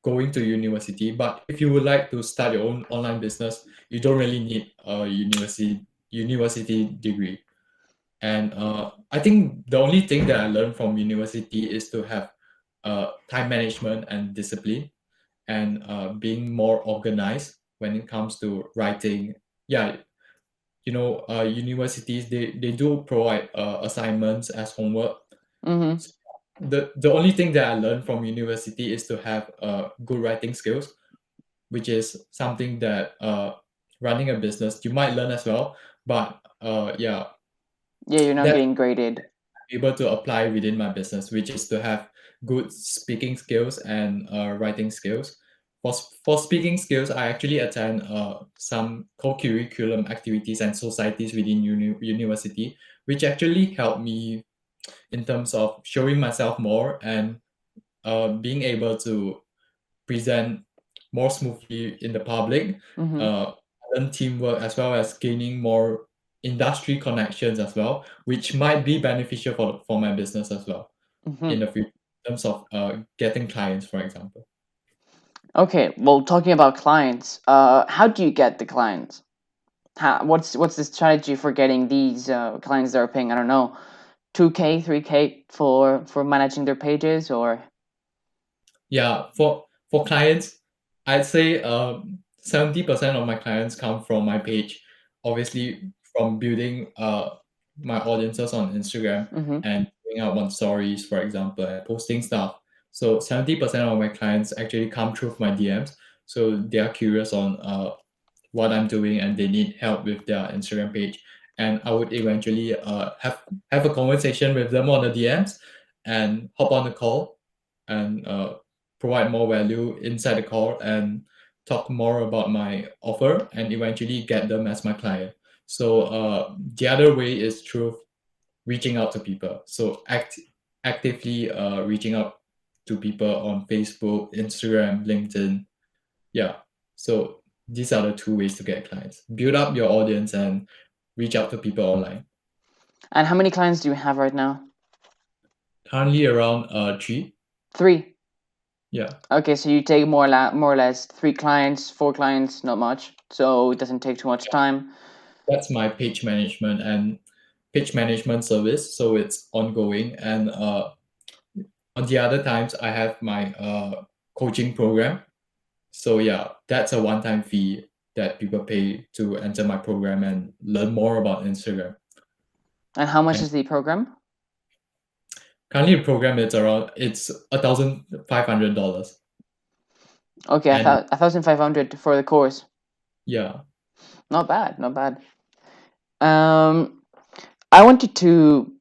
going to university. But if you would like to start your own online business, you don't really need a university degree. And I think the only thing that I learned from university is to have time management and discipline, and being more organized when it comes to writing. Yeah, universities, they do provide assignments as homework. Mm-hmm. So the only thing that I learned from university is to have good writing skills, which is something that running a business you might learn as well. But yeah, Yeah, you're not that getting graded. able to apply within my business, which is to have good speaking skills and writing skills. For speaking skills, I actually attend some co-curriculum activities and societies within university, which actually helped me in terms of showing myself more, and being able to present more smoothly in the public, Mm-hmm. uh, learn teamwork, as well as gaining more industry connections as well, which might be beneficial for my business as well in Mm-hmm. the future in terms of getting clients, for example. Okay, well, talking about clients, how do you get the clients? What's the strategy for getting these clients that are paying, I don't know, 2K, 3K for managing their pages, or? Yeah, for clients, I'd say 70% of my clients come from my page. Obviously, from building my audiences on Instagram Mm-hmm. and going out on stories, for example, and posting stuff. So 70% of my clients actually come through my DMs. So they are curious on what I'm doing and they need help with their Instagram page. And I would eventually have a conversation with them on the DMs and hop on the call and provide more value inside the call and talk more about my offer and eventually get them as my client. So the other way is through reaching out to people. So actively reaching out to people on Facebook, Instagram, LinkedIn. Yeah. So these are the two ways to get clients. Build up your audience and reach out to people online. And how many clients do you have right now? Currently around 3. 3. Yeah. Okay, so you take more or less 3 clients, 4 clients, not much. So it doesn't take too much time. That's my page management service. So it's ongoing. And on the other times, I have my coaching program. So yeah, that's a one-time fee that people pay to enter my program and learn more about Instagram. And how much And is the program? currently, the program it's $1,500. Okay, And 1,500 for the course. yeah, Not bad, not bad. I wanted to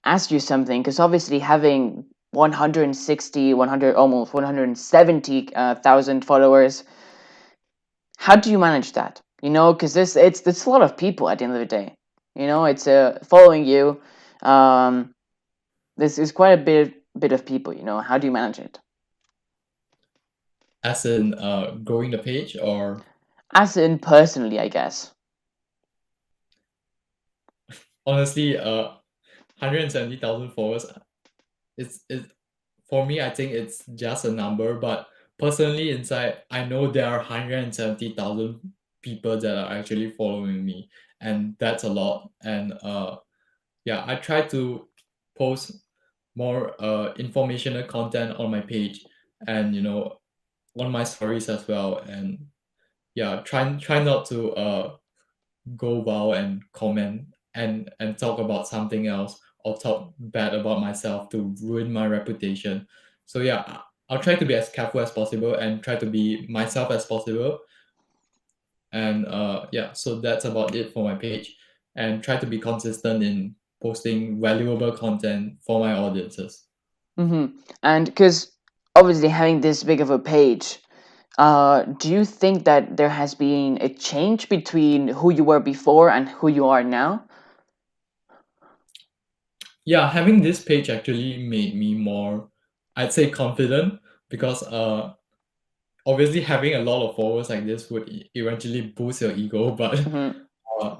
ask you something because obviously having 160, 100, almost 170,000 followers, how do you manage that? You know, because it's a lot of people at the end of the day. You know, it's following you. This is quite a bit of people. You know, how do you manage it? as in growing the page or As in personally, I guess. honestly, 170,000 followers. It's for me. I think it's just a number, but personally, inside, I know there are 170,000 people that are actually following me, and that's a lot. And yeah, I try to post more informational content on my page, and on my stories as well. And yeah, try not to go wow and comment and talk about something else or talk bad about myself to ruin my reputation. So yeah, I'll try to be as careful as possible and try to be myself as possible. And yeah, so that's about it for my page. And try to be consistent in posting valuable content for my audiences. Mm-hmm. And because obviously having this big of a page, do you think that there has been a change between who you were before and who you are now? Yeah, having this page actually made me more, I'd say, confident because obviously having a lot of followers like this would eventually boost your ego, but Mm-hmm. uh,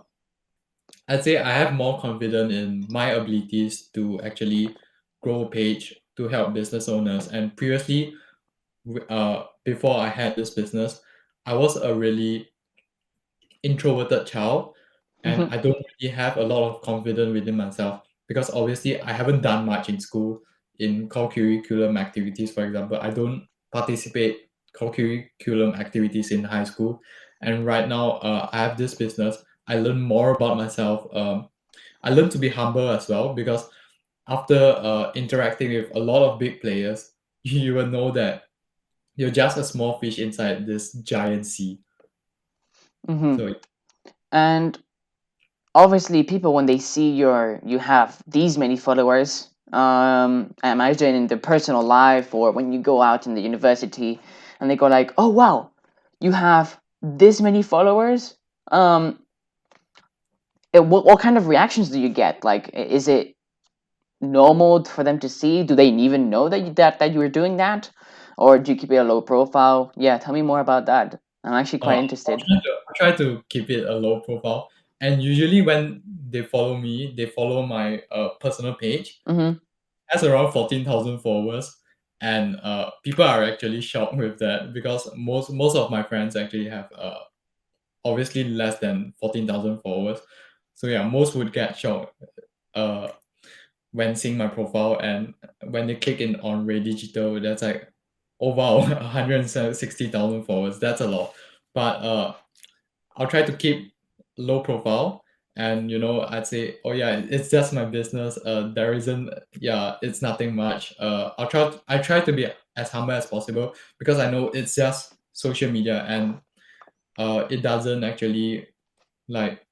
I'd say I have more confidence in my abilities to actually grow a page to help business owners. And previously, before I had this business, I was a really introverted child, and Mm-hmm. I don't really have a lot of confidence within myself because obviously I haven't done much in school in co-curriculum activities. For example, I don't participate co-curriculum activities in high school, and right now I have this business. I learn more about myself. I learned to be humble as well because after interacting with a lot of big players, you will know that you're just a small fish inside this giant sea. Mm-hmm. So And obviously people when they see you have these many followers, I imagine in their personal life or when you go out in the university and they go like, oh wow, you have this many followers. What kind of reactions do you get? Like, is it normal for them to see? Do they even know that you were doing that, or do you keep it a low profile? Yeah, tell me more about that. I'm actually quite interested. I'll try to keep it a low profile. And usually when they follow me, they follow my personal page. Mm-hmm. Has around 14,000 followers, and people are actually shocked with that because most of my friends actually have obviously less than 14,000 followers. So yeah, most would get shocked uh, when seeing my profile, and when they click in on Rui Digital, that's like over 160,000 followers. That's a lot, but I'll try to keep low profile and I'd say, oh yeah, it's just my business. There isn't, yeah, it's nothing much. I try to be as humble as possible because I know it's just social media, and it doesn't actually, like,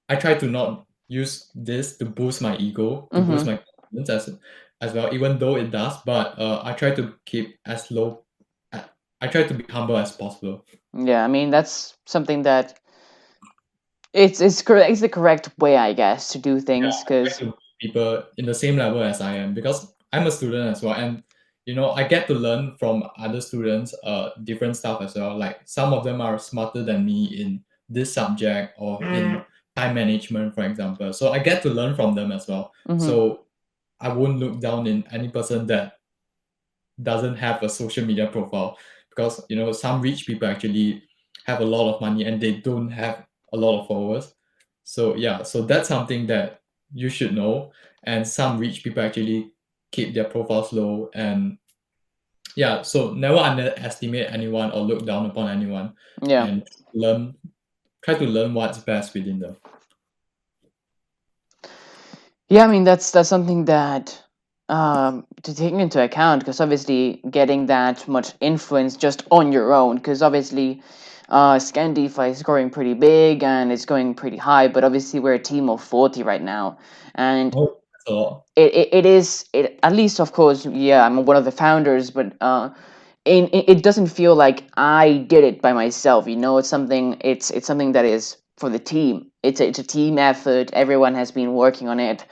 I try to not use this to boost my ego, to boost Mm-hmm. my confidence as well, even though it does. But I try to keep as low. I I try to be humble as possible. Yeah, I mean that's something that it's correct. It's the correct way, I guess, to do Yeah, things. I try Because to meet people in the same level as I am because I'm a student as well, and I get to learn from other students different stuff as well. Like some of them are smarter than me in this subject or in time management, for example. So I get to learn from them as well. mm-hmm. So I won't look down in any person that doesn't have a social media profile because some rich people actually have a lot of money and they don't have a lot of followers. So yeah, so that's something that you should know. And some rich people actually keep their profiles low. And yeah, so never underestimate anyone or look down upon anyone, Yeah. and learn try to learn what's best within them. Yeah, I mean that's something that to take into account, because obviously getting that much influence just on your own, because obviously Scan DeFi is growing pretty big and it's going pretty high, but obviously we're a team of 40 right now, and Oh, that's a lot. it is it at least, of course, yeah, I'm one of the founders, but it doesn't feel like I did it by myself. It's something that is for the team. It's a team effort. Everyone has been working on it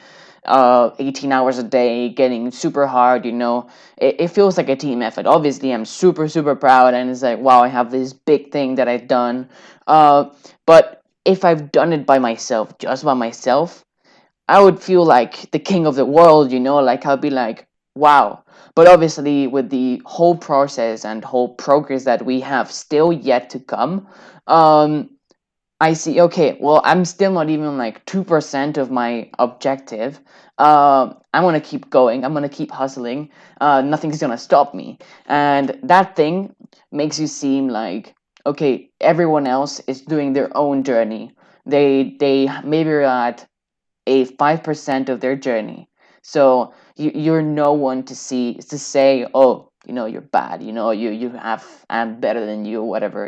18 hours a day, getting super hard. It feels like a team effort. Obviously, I'm super super proud, and it's like, wow, I have this big thing that I've done. But if I've done it by myself, just by myself, I would feel like the king of the world, like I'll be like, wow. But obviously, with the whole process and whole progress that we have still yet to come, um, I see, okay, well, I'm still not even like 2% of my objective. I'm going to keep going. I'm going to keep hustling. Nothing's going to stop me. And that thing makes you seem like, okay, everyone else is doing their own journey. They maybe are at a 5% of their journey. So you're no one to say, oh, you're bad, you have, I'm better than you, whatever.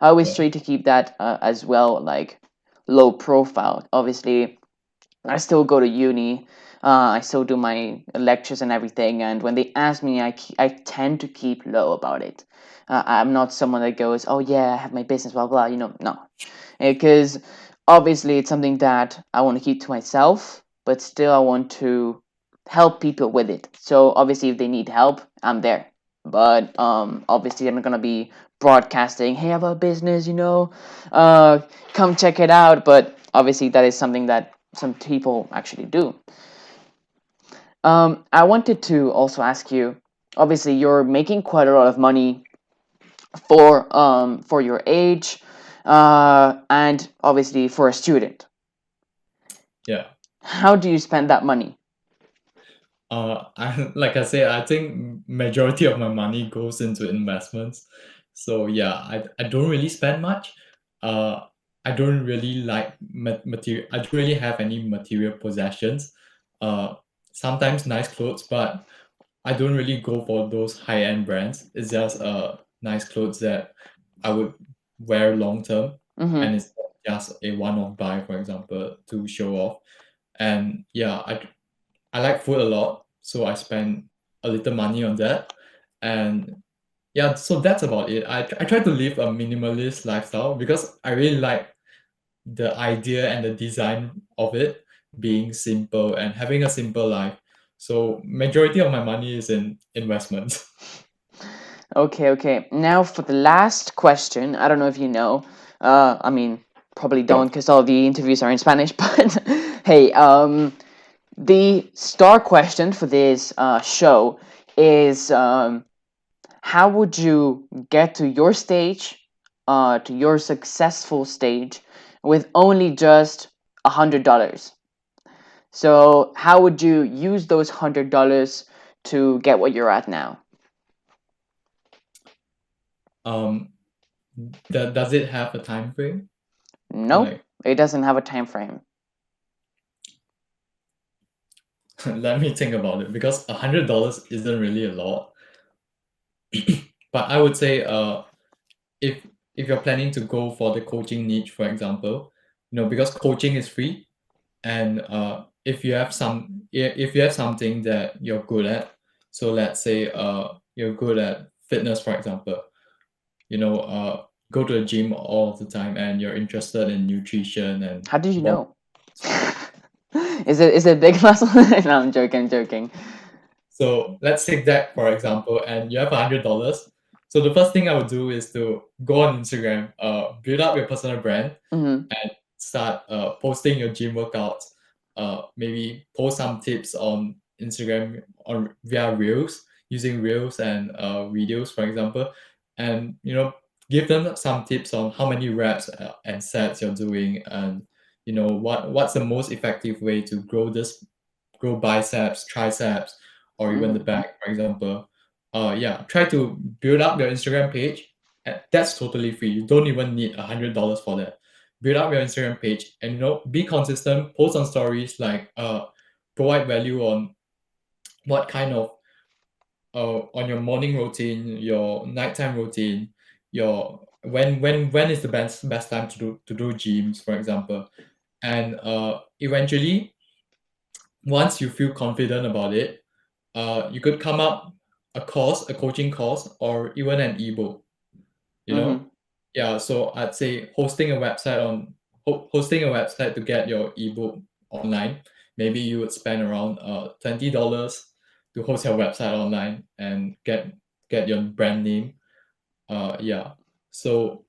I always Yeah. try to keep that as well, like low profile. Obviously, I still go to uni. I still do my lectures and everything. And when they ask me, I tend to keep low about it. I'm not someone that goes, oh yeah, I have my business, blah blah. No, because obviously it's something that I want to keep to myself, but still I want to help people with it. So obviously, if they need help, I'm there. But obviously, I'm not gonna be broadcasting, "Hey, I have a business, uh, come check it out." But obviously, that is something that some people actually do. I wanted to also ask you. Obviously, you're making quite a lot of money for your age, and obviously for a student. Yeah. How do you spend that money? Like I say, I think majority of my money goes into investments. So yeah, I don't really spend much. Uh, I don't really like material. I don't really have any material possessions. Uh, Sometimes nice clothes, but I don't really go for those high end brands. It's just nice clothes that I would wear long term, Mm-hmm. and it's not just a one off buy, for example, to show off. And yeah, I like food a lot, so I spend a little money on that. And yeah, so that's about it. I try to live a minimalist lifestyle because I really like the idea and the design of it being simple and having a simple life. So majority of my money is in investments. Okay, okay. Now for the last question. I don't know if you know. I mean, probably don't, because all the interviews are in Spanish. But hey, the star question for this show is, how would you get to your stage, to your successful stage, with only just $100? So how would you use those $100 to get what you're at now? Um, does it have a time frame? No, Like It doesn't have a time frame. Let me think about it, because $100 isn't really a lot. But I would say if you're planning to go for the coaching niche, for example, because coaching is free, and if you have something that you're good at, so let's say you're good at fitness, for example, go to the gym all of the time, and you're interested in nutrition and How did you body. know? Is it big muscle? No, I'm joking. So let's take that for example, and you have $100. So the first thing I would do is to go on Instagram, build up your personal brand, Mm-hmm. and start posting your gym workouts. Maybe post some tips on Instagram or via Reels, using Reels and videos, for example, and give them some tips on how many reps and sets you're doing, and what's the most effective way to grow biceps, triceps, or even the back, for example. Yeah, try to build up your Instagram page. And that's totally free. You don't even need $100 for that. Build up your Instagram page, and be consistent. Post on stories, like provide value on what kind of on your morning routine, your nighttime routine, your when is the best time to do gyms, for example. And eventually, once you feel confident about it, you could come up a coaching course, or even an ebook. You Mm-hmm. know, yeah. So I'd say hosting a website to get your ebook online. Maybe you would spend around $20 to host your website online and get your brand name. Yeah. So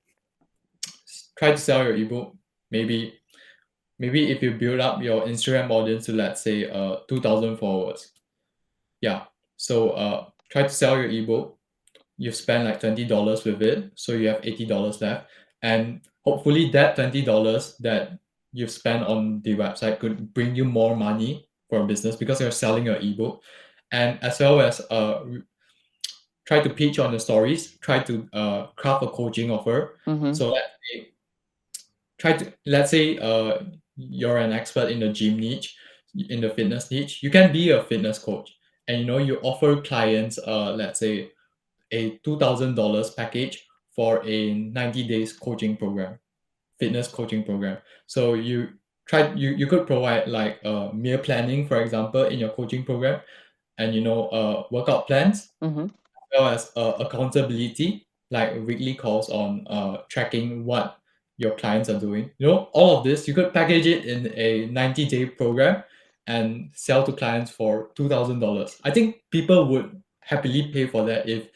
try to sell your ebook. Maybe if you build up your Instagram audience to, let's say, 2,000 followers. Yeah. So try to sell your ebook. You've spent like $20 with it, so you have $80 left, and hopefully that $20 that you've spent on the website could bring you more money for a business, because you're selling your ebook. And as well as try to pitch on the stories, try to craft a coaching offer. Mm-hmm. So let's say you're an expert in the gym niche, in the fitness niche. You can be a fitness coach, and you offer clients, let's say, a $2,000 package for a 90 days coaching program, fitness coaching program. So you could provide like meal planning, for example, in your coaching program, and workout plans, Mm-hmm. as well as accountability, like weekly calls on tracking what your clients are doing. All of this you could package it in a 90-day program and sell to clients for $2,000. I think people would happily pay for that if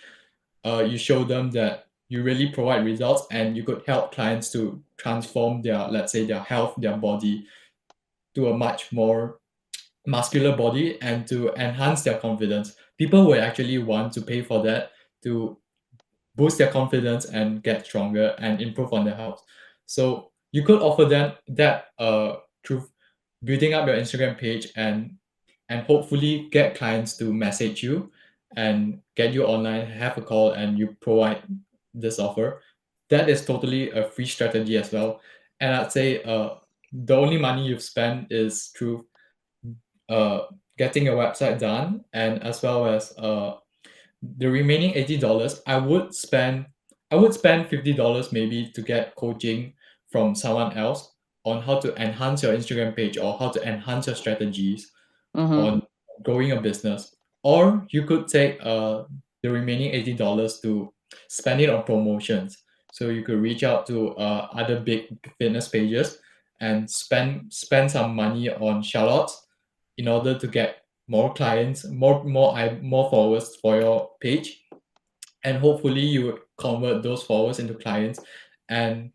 you show them that you really provide results, and you could help clients to transform their, let's say, their health, their body, to a much more muscular body, and to enhance their confidence. People would actually want to pay for that, to boost their confidence and get stronger and improve on their health. So you could offer them that through building up your Instagram page, and hopefully get clients to message you and get you online, have a call, and you provide this offer. That is totally a free strategy as well. And I'd say the only money you've spent is through uh, getting your website done, and as well as the remaining $80, I would spend $50 maybe to get coaching from someone else on how to enhance your Instagram page, or how to enhance your strategies Mm-hmm. on growing a business. Or you could take the remaining $80 to spend it on promotions. So you could reach out to other big fitness pages and spend some money on shoutouts in order to get more clients, more followers for your page, and hopefully you would convert those followers into clients. And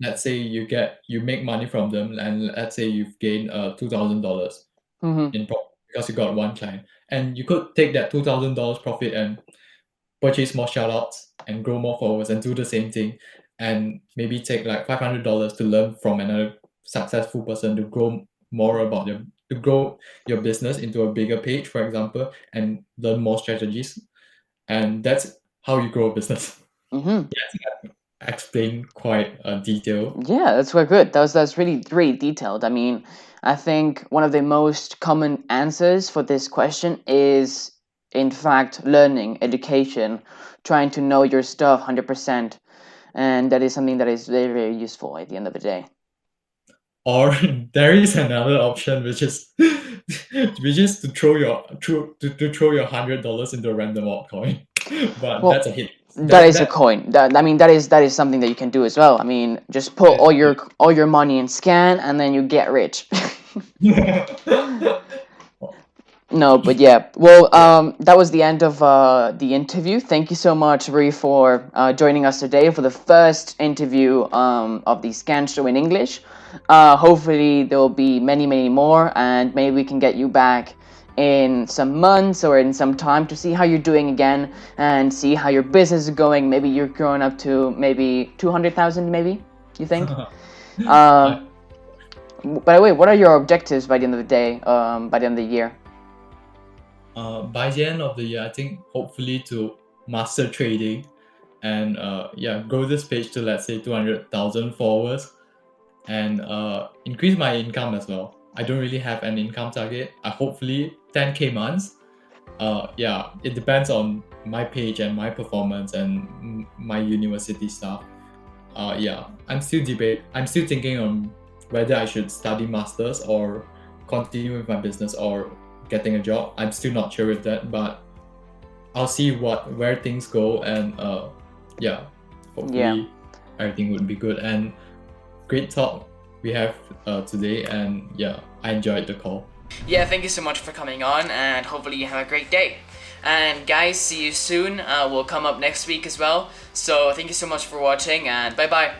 let's say you make money from them, and let's say you've gained $2,000 Mm-hmm. in profit because you got one client, and you could take that $2,000 profit and purchase more shoutouts and grow more followers, and do the same thing, and maybe take like $500 to learn from another successful person, to grow your business into a bigger page, for example, and learn more strategies. And that's how you grow a business. Mm-hmm. Yeah, explain quite detailed. Yeah, that's quite good. That's really detailed. I mean, I think one of the most common answers for this question is, in fact, learning, education, trying to know your stuff 100%, and that is something that is very useful at the end of the day. Or there is another option, which is to throw to throw your $100 into a random altcoin, but Well, that's a hit. that is a That coin. That I mean, that is something that you can do as well. I mean, just put that all your money in scan, and then you get rich. No, but yeah. Well, yeah. that was the end of the interview. Thank you so much, Rui, for joining us today for the first interview of the Scan Show in English. Hopefully, there will be many more, and maybe we can get you back in some months or in some time to see how you're doing again and see how your business is going. Maybe you're growing up to maybe 200,000, maybe, you think? I, By the way, what are your objectives by the end of the day, by the end of the year? by the end of the year, I think hopefully to master trading and grow this page to, let's say, 200,000 followers, and increase my income as well. I don't really have an income target. I hopefully 10k months. It depends on my page and my performance and my university stuff. I'm still thinking on whether I should study masters or continue with my business or getting a job. I'm still not sure with that, but I'll see where things go, and Yeah. hopefully everything would be good. And great talk we have today, and I enjoyed the call. Yeah, thank you so much for coming on, and hopefully you have a great day. And guys, see you soon. We'll come up next week as well. So thank you so much for watching, and bye bye.